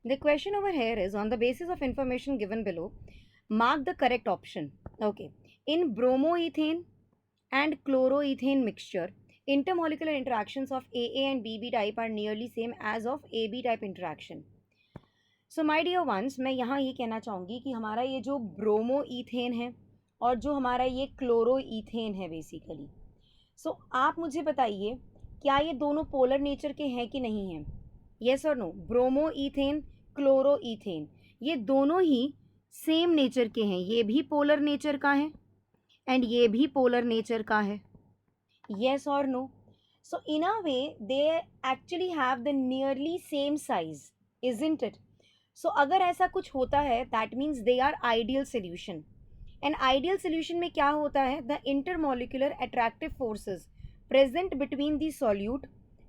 The question over here is on the basis of information given below, mark the correct option. Okay. In bromoethane and chloroethane mixture, intermolecular interactions of AA and BB type are nearly same as of AB type interaction. So my dear ones, मैं यहाँ ये कहना चाहूँगी कि हमारा ये जो bromo ethane है और जो हमारा ये क्लोरो ईथेन है बेसिकली, सो आप मुझे बताइए क्या ये दोनों पोलर नेचर के हैं कि नहीं हैं? येस और no? Bromoethane, chloroethane, ये दोनों ही सेम नेचर के हैं. ये भी पोलर नेचर का है एंड ये भी पोलर नेचर का है. येस और no? So in a way they actually have the nearly same size, isn't it? So अगर ऐसा कुछ होता है that means they are ideal solution. And ideal solution में क्या होता है? The intermolecular attractive forces present between the solute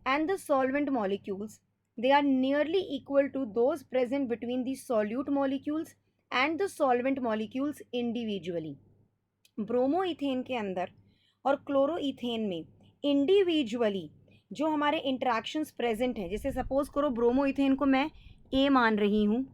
and the solvent molecules, they are nearly equal to those present between the solute molecules and the solvent molecules individually. Bromoethane के अंदर और chloroethane में individually जो हमारे interactions present हैं, जैसे suppose करो bromoethane को मैं ए मान रही हूँ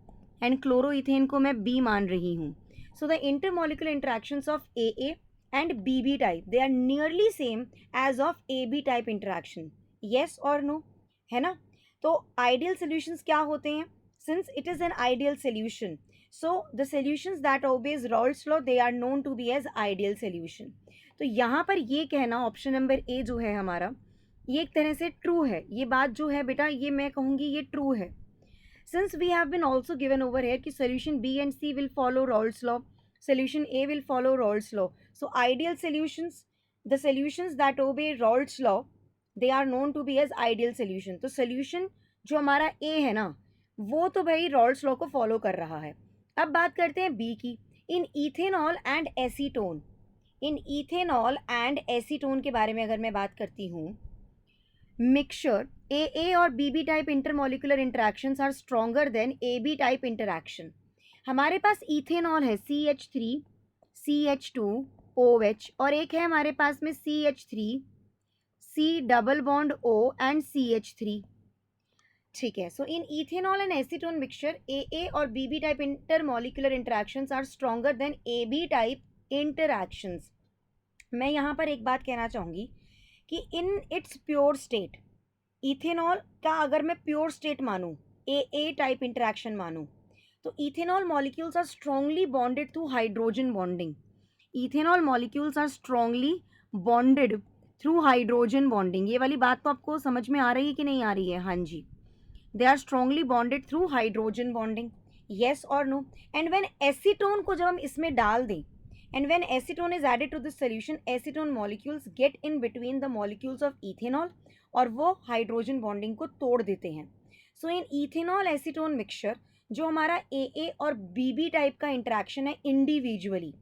एंड क्लोरोइथेन को मैं बी मान रही हूँ. So the intermolecular interactions of A and B type, they are nearly same as of A B type interaction. Yes और नो? है ना? तो आइडियल सॉल्यूशंस क्या होते हैं? Since it is an ideal solution, so the solutions that obeys Raoult's law, they are known to be as ideal solution. तो यहाँ पर ये कहना ऑप्शन नंबर ए जो है हमारा, ये एक तरह से ट्रू है. ये बात जो है बेटा, ये मैं कहूँगी ये ट्रू है. Since we have been also given over here कि solution B and C will follow Raoult's law, solution A will follow Raoult's law. So ideal solutions, the solutions that obey Raoult's law, they are known to be as ideal solution. तो solution जो हमारा ए है ना, वो तो भाई Rawls law को follow कर रहा है. अब बात करते हैं बी की. In ethanol and acetone, in ethanol and acetone के बारे में अगर मैं बात करती हूँ, मिक्सचर ए और B type intermolecular interactions are stronger than A B type interaction. हमारे पास इथेनॉल है CH3 CH2 OH और एक है हमारे पास में CH3 C double bond O and CH3. ठीक है. So in ethanol and acetone mixture A और B type intermolecular interactions are stronger than A B type interactions. मैं यहाँ पर एक बात कहना चाहूँगी कि in its pure state, ethanol का अगर मैं प्योर स्टेट मानूँ, ए टाइप इंटरेक्शन मानूँ, तो ethanol molecules are strongly bonded through hydrogen bonding. Ethanol molecules are strongly bonded through hydrogen bonding. ये वाली बात तो आपको समझ में आ रही है कि नहीं आ रही है? हाँ जी. They are strongly bonded through hydrogen bonding. Yes और नो? एंड व्हेन एसीटोन को जब हम इसमें डाल दें, and when acetone is added to this solution, acetone molecules get in between the molecules of ethanol और वो हाइड्रोजन बॉन्डिंग को तोड़ देते हैं. So in ethanol acetone mixture जो हमारा ए और बी टाइप का इंटरेक्शन है इंडिविजुअली,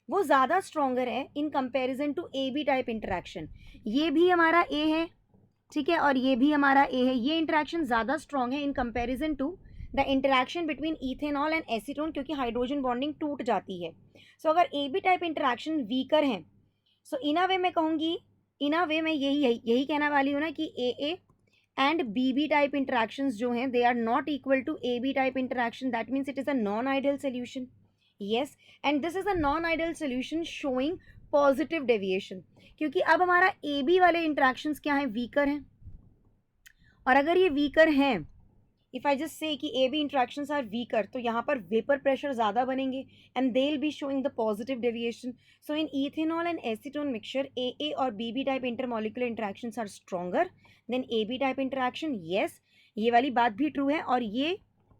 वो ज़्यादा स्ट्रॉन्गर है in comparison to A B type interaction. ये भी हमारा ए है, ठीक है, और ये भी हमारा ए है. ये इंटरेक्शन ज़्यादा स्ट्रॉन्ग है in comparison to the interaction between ethanol and acetone, क्योंकि हाइड्रोजन बॉन्डिंग टूट जाती है. सो अगर A B type interaction weaker हैं, सो इन अ वे मैं कहूँगी, इन अ वे मैं यही कहना वाली हूँ ना कि A and B type interactions जो हैं, they are not equal to A B type interaction. That means it is a non ideal solution. Yes, and this is a non ideal solution showing positive deviation, क्योंकि अब हमारा A B वाले interactions क्या हैं? Weaker हैं. और अगर ये वीकर हैं, इफ आई जस्ट से कि A B interactions are weaker, तो यहाँ पर वेपर प्रेशर ज़्यादा बनेंगे and they will be showing the positive deviation. So in ethanol and acetone mixture A और B type intermolecular interactions are stronger than A B type interaction. Yes, ये वाली बात भी ट्रू है और ये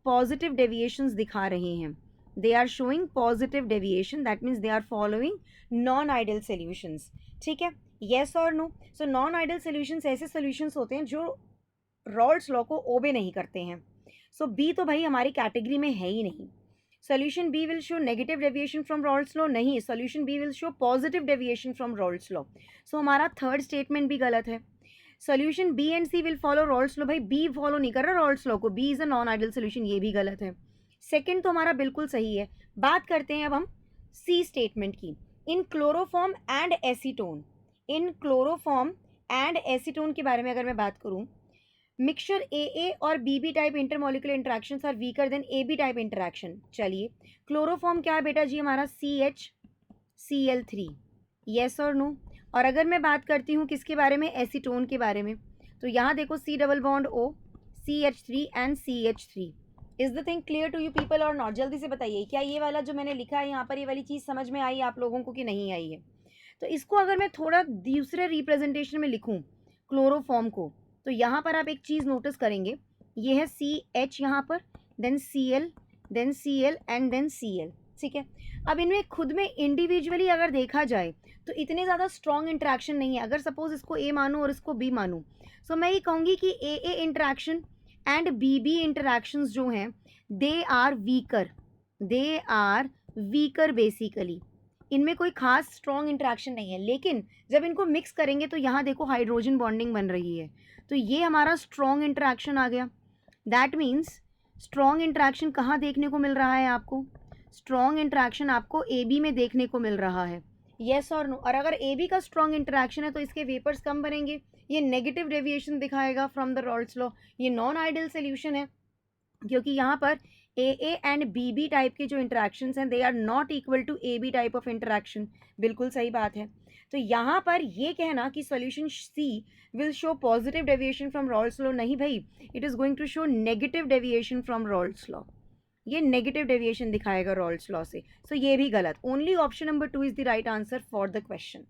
पॉजिटिव डेविएशंस दिखा रहे हैं. They are showing positive deviation, that means they are following non ideal solutions. ठीक है, येस और no? So non ideal solutions ऐसे सोल्यूशंस होते हैं जो रॉल्स लॉ को ओबे नहीं करते हैं. सो बी तो भाई हमारी कैटेगरी में है ही नहीं. Solution B will show negative deviation from Raoult's law, नहीं, solution B will show positive deviation from Raoult's law. So हमारा थर्ड स्टेटमेंट भी गलत है. Solution B and C will follow Raoult's law, भाई बी फॉलो नहीं कर रहा Raoult's law को, B is a non ideal solution, ये भी गलत है. सेकेंड तो हमारा बिल्कुल सही है. बात करते हैं अब हम सी स्टेटमेंट की. In chloroform and acetone, in chloroform and acetone के बारे में अगर मैं बात करूं, मिक्सचर ए और B type intermolecular interactions are weaker than A B type interaction. चलिए, क्लोरोफॉर्म क्या है बेटा जी हमारा, CH Cl3, येस और नो। और अगर मैं बात करती हूँ किसके बारे में, एसीटोन के बारे में, तो यहाँ देखो C double bond O, CH3 and CH3। Is the thing clear to you people और नॉट? जल्दी से बताइए, क्या ये वाला जो मैंने लिखा है यहाँ पर, ये वाली चीज़ समझ में आई आप लोगों को कि नहीं आई है? तो इसको अगर मैं थोड़ा दूसरे रिप्रेजेंटेशन में लिखूँ क्लोरोफॉर्म को, तो यहाँ पर आप एक चीज़ नोटिस करेंगे, ये है CH यहाँ पर, then Cl, then Cl and then Cl, ठीक है। अब इनमें खुद में इंडिविजुअली अगर देखा जाए तो इतने ज़्यादा स्ट्रॉन्ग इंट्रैक्शन नहीं है। अगर सपोज इसको A मानूँ और इसको B मानूँ, सो मैं ये कहूँगी कि AA interaction and BB interactions जो हैं, दे आर वीकर बेसिकली। इनमें कोई खास स्ट्रॉन्ग इंटरेक्शन नहीं है, लेकिन जब इनको मिक्स करेंगे तो यहाँ देखो हाइड्रोजन बॉन्डिंग बन रही है, तो ये हमारा स्ट्रॉन्ग इंटरेक्शन आ गया। दैट मीन्स स्ट्रॉन्ग इंटरेक्शन कहाँ देखने को मिल रहा है आपको? स्ट्रॉन्ग इंटरेक्शन आपको AB में देखने को मिल रहा है, येस और नो। और अगर AB का स्ट्रॉन्ग इंटरेक्शन है तो इसके वेपर्स कम बनेंगे, ये नेगेटिव डेविएशन दिखाएगा फ्रॉम द रॉल्स लॉ। ये नॉन आइडियल सोल्यूशन है, क्योंकि यहाँ पर AA एंड BB टाइप के जो इंटरेक्शंस हैं, they are not equal to AB type of interaction. बिल्कुल सही बात है। तो यहाँ पर ये कहना कि solution C will show positive deviation from Raoult's law, नहीं भाई, it is going to show negative deviation from Raoult's law. ये नेगेटिव डेविएशन दिखाएगा रॉल्स लॉ से, सो ये भी गलत। Only option number 2 is the right answer for the question.